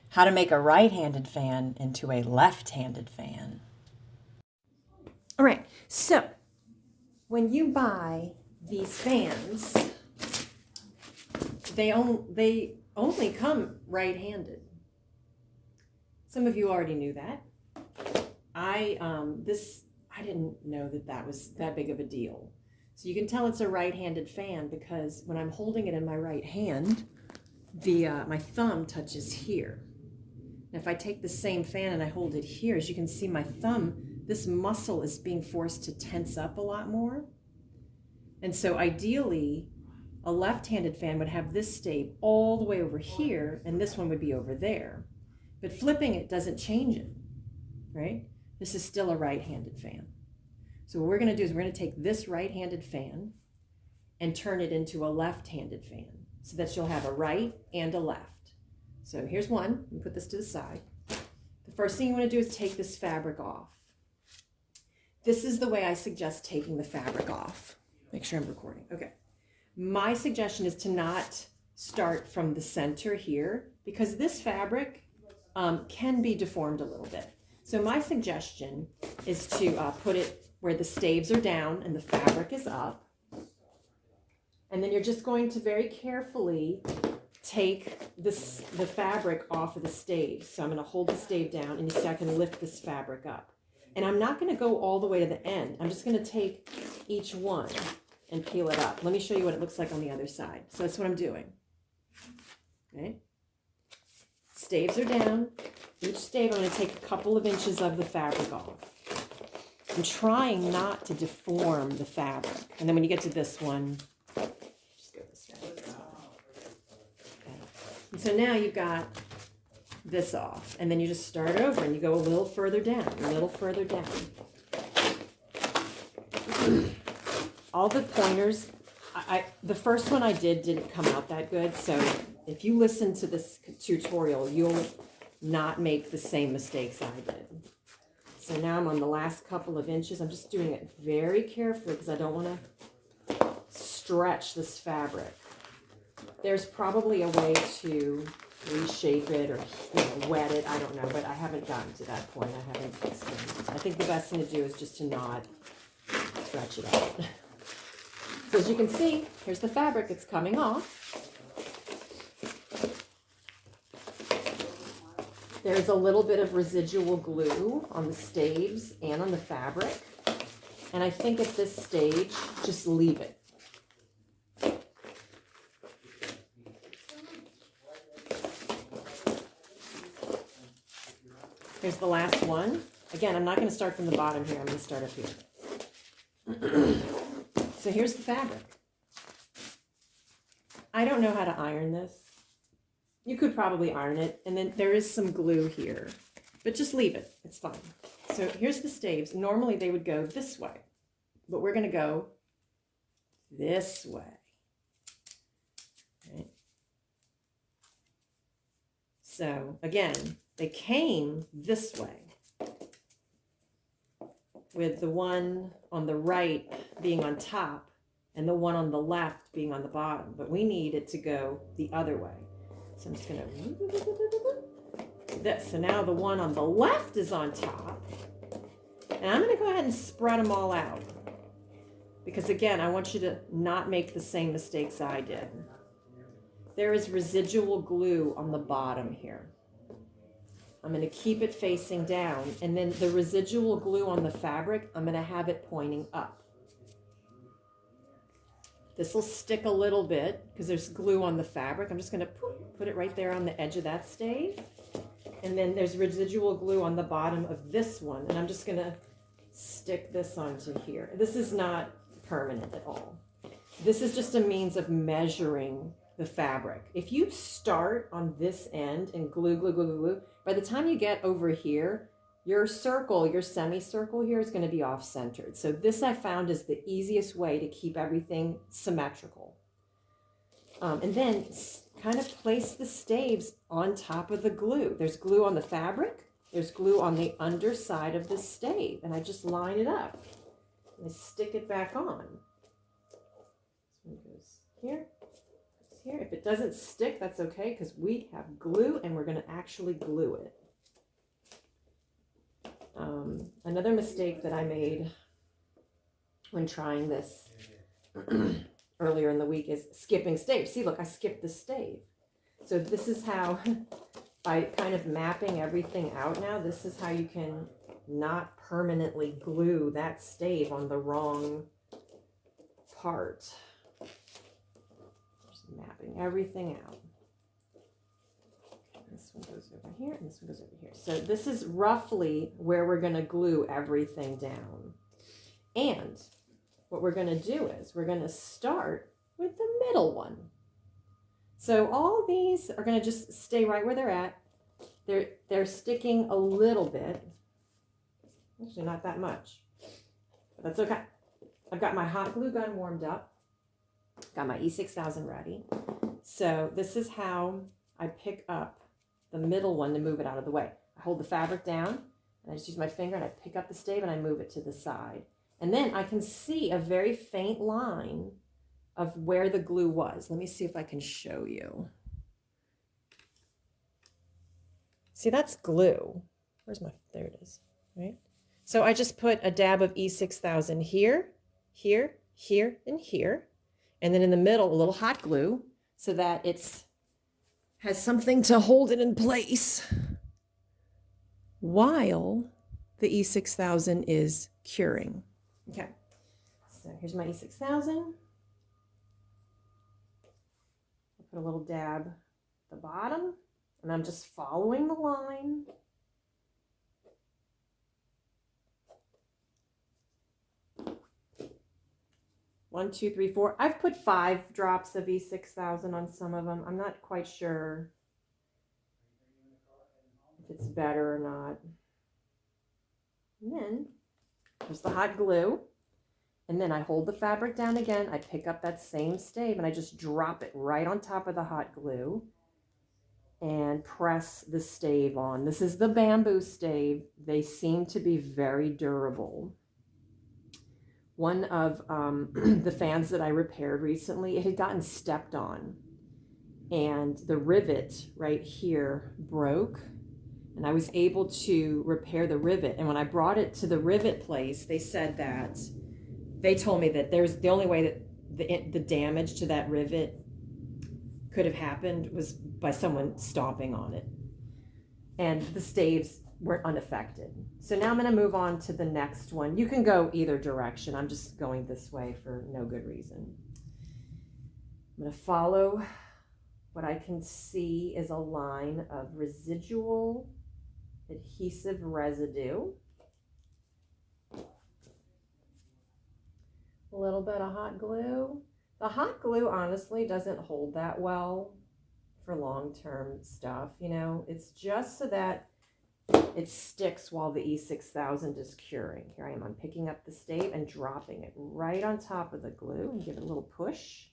how to make a right-handed fan into a left-handed fan. All right, so when you buy these fans, they only come right-handed. Some of you already knew that. I didn't know that was that big of a deal. So you can tell it's a right-handed fan because when I'm holding it in my right hand, my thumb touches here. And if I take the same fan and I hold it here, as you can see my thumb, this muscle is being forced to tense up a lot more. And so ideally, a left-handed fan would have this stave all the way over here, and this one would be over there. But flipping it doesn't change it, right? This is still a right-handed fan. So what we're going to do is we're going to take this right-handed fan and turn it into a left-handed fan so that you'll have a right and a left. So here's one. Let me put this to the side. The first thing you want to do is take this fabric off. This is the way I suggest taking the fabric off. Make sure I'm recording. Okay. My suggestion is to not start from the center here because this fabric can be deformed a little bit. So my suggestion is to put it where the staves are down and the fabric is up. And then you're just going to very carefully take the fabric off of the stave. So I'm going to hold the stave down and you see I can lift this fabric up. And I'm not going to go all the way to the end. I'm just going to take each one and peel it up. Let me show you what it looks like on the other side. So that's what I'm doing. Okay. Staves are down. Each stave, I'm going to take a couple of inches of the fabric off. I'm trying not to deform the fabric. And then when you get to this one, just go this way. Okay. And so now you've got this off. And then you just start over and you go a little further down, a little further down. All the pointers, the first one I didn't come out that good. So if you listen to this tutorial, you'll not make the same mistakes I did. So now I'm on the last couple of inches. I'm just doing it very carefully because I don't want to stretch this fabric. There's probably a way to reshape it or wet it. I don't know, but I haven't gotten to that point. I haven't experimented. I think the best thing to do is just to not stretch it out. So as you can see, here's the fabric. It's coming off. There's a little bit of residual glue on the staves and on the fabric. And I think at this stage, just leave it. Here's the last one. Again, I'm not going to start from the bottom here. I'm going to start up here. So here's the fabric. I don't know how to iron this. You could probably iron it, and then there is some glue here, but just leave it. It's fine. So here's the staves. Normally they would go this way, but we're going to go this way. Okay. So again, they came this way, with the one on the right being on top and the one on the left being on the bottom, but we need it to go the other way. So I'm just going to this. So now the one on the left is on top. And I'm going to go ahead and spread them all out. Because again, I want you to not make the same mistakes I did. There is residual glue on the bottom here. I'm going to keep it facing down. And then the residual glue on the fabric, I'm going to have it pointing up. This will stick a little bit because there's glue on the fabric. I'm just going to put it right there on the edge of that stave. And then there's residual glue on the bottom of this one. And I'm just going to stick this onto here. This is not permanent at all. This is just a means of measuring the fabric. If you start on this end and glue, glue, glue, glue, glue, by the time you get over here, your circle, your semicircle here is going to be off-centered. So this I found is the easiest way to keep everything symmetrical. And then kind of place the staves on top of the glue. There's glue on the fabric. There's glue on the underside of the stave. And I just line it up. And I stick it back on. This one goes here, goes here. If it doesn't stick, that's okay, because we have glue and we're going to actually glue it. Another mistake that I made when trying this earlier in the week is skipping stave. See, look, I skipped the stave. So this is how, by kind of mapping everything out now, this is how you can not permanently glue that stave on the wrong part. Just mapping everything out. This one goes over here and this one goes over here. So this is roughly where we're going to glue everything down. And what we're going to do is we're going to start with the middle one. So all these are going to just stay right where they're at. They're sticking a little bit. Actually, not that much. But that's okay. I've got my hot glue gun warmed up. Got my E6000 ready. So this is how I pick up the middle one to move it out of the way. I hold the fabric down and I just use my finger and I pick up the stave and I move it to the side. And then I can see a very faint line of where the glue was. Let me see if I can show you. See, that's glue. Where's my, there it is, right? So I just put a dab of E6000 here, here, here, and here. And then in the middle, a little hot glue so that it's has something to hold it in place while the E6000 is curing. Okay, so here's my E6000. I put a little dab at the bottom, and I'm just following the line. One, two, three, four. I've put 5 drops of E6000 on some of them. I'm not quite sure if it's better or not. And then there's the hot glue. And then I hold the fabric down again. I pick up that same stave and I just drop it right on top of the hot glue and press the stave on. This is the bamboo stave. They seem to be very durable. One of the fans that I repaired recently, it had gotten stepped on and the rivet right here broke, and I was able to repair the rivet. And when I brought it to the rivet place, they said that they told me that there's the only way that the damage to that rivet could have happened was by someone stomping on it, and the staves were unaffected. So now I'm going to move on to the next one. You can go either direction. I'm just going this way for no good reason. I'm going to follow what I can see is a line of residual adhesive residue. A little bit of hot glue. The hot glue honestly doesn't hold that well for long-term stuff, you know. It's just so that it sticks while the E6000 is curing. Here I am, I'm picking up the stave and dropping it right on top of the glue and give it a little push.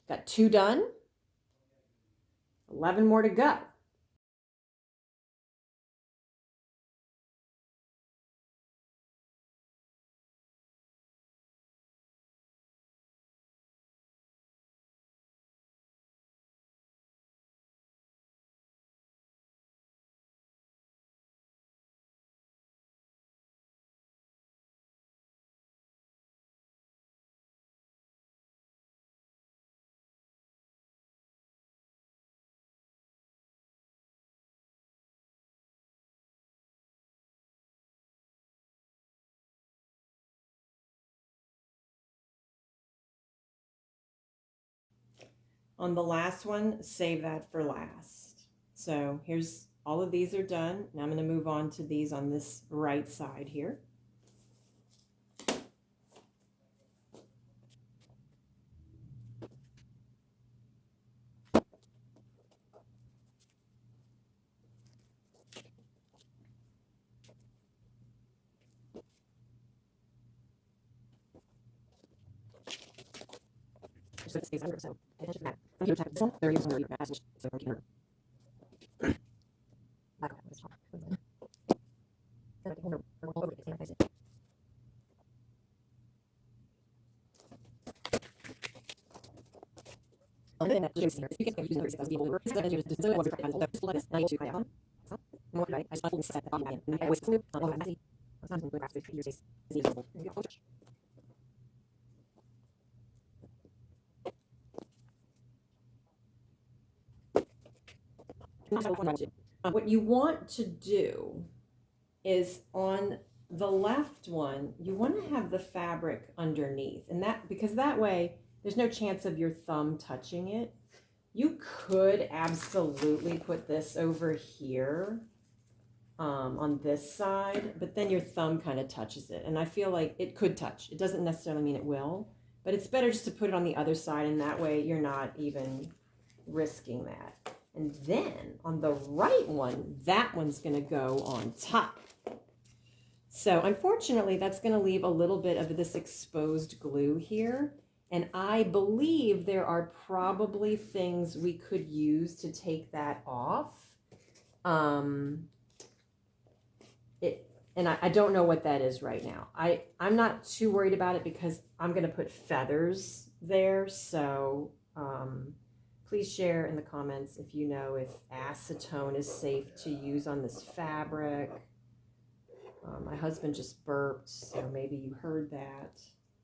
Got 2 done, 11 more to go. On the last one, save that for last. So here's all of these are done. Now I'm going to move on to these on this right side here. So this stays under, so pay attention to that. Computer type this one, there is one really fast, so don't get hurt. What you want to do is on the left one, you want to have the fabric underneath, and that because that way there's no chance of your thumb touching it. You could absolutely put this over here on this side, but then your thumb kind of touches it, and I feel like it could touch. It doesn't necessarily mean it will, but it's better just to put it on the other side, and that way you're not even risking that. And then on the right one, that one's going to go on top. So unfortunately, that's going to leave a little bit of this exposed glue here. And I believe there are probably things we could use to take that off. And I don't know what that is right now. I'm not too worried about it because I'm going to put feathers there. So please share in the comments if you know if acetone is safe to use on this fabric. My husband just burped, so maybe you heard that.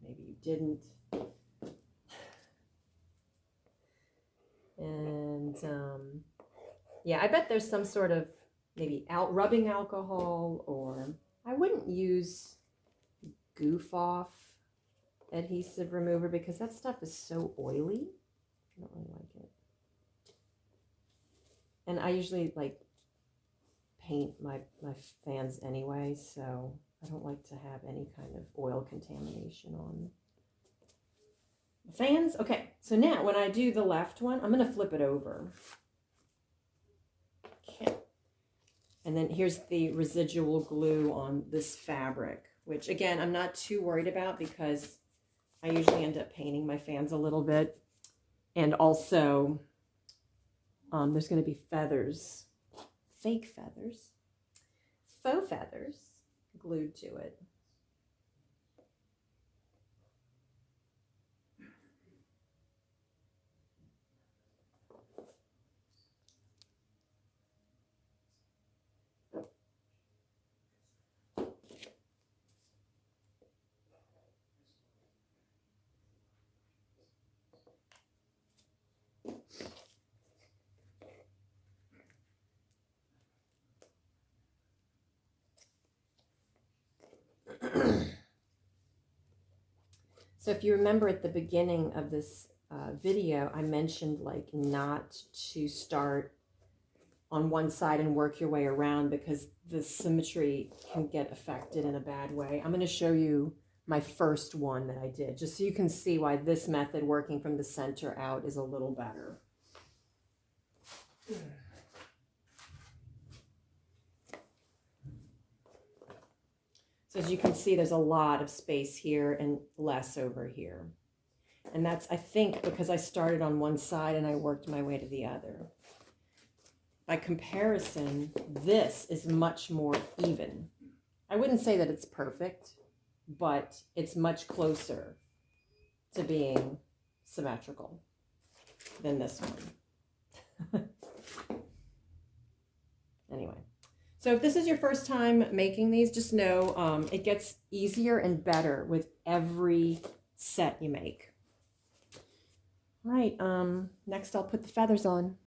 Maybe you didn't. And yeah, I bet there's some sort of maybe rubbing alcohol, or I wouldn't use goof off adhesive remover because that stuff is so oily. I don't really like it. And I usually like paint my fans anyway, so I don't like to have any kind of oil contamination on the fans. Okay, so now when I do the left one, I'm going to flip it over. Okay. And then here's the residual glue on this fabric, which again, I'm not too worried about because I usually end up painting my fans a little bit. And also, there's going to be feathers, fake feathers, faux feathers glued to it. So if you remember at the beginning of this video, I mentioned like not to start on one side and work your way around because the symmetry can get affected in a bad way. I'm going to show you my first one that I did, just so you can see why this method working from the center out is a little better. So as you can see, there's a lot of space here and less over here. And that's, I think, because I started on one side and I worked my way to the other. By comparison, this is much more even. I wouldn't say that it's perfect, but it's much closer to being symmetrical than this one. Anyway. So if this is your first time making these, just know it gets easier and better with every set you make. All right, next I'll put the feathers on.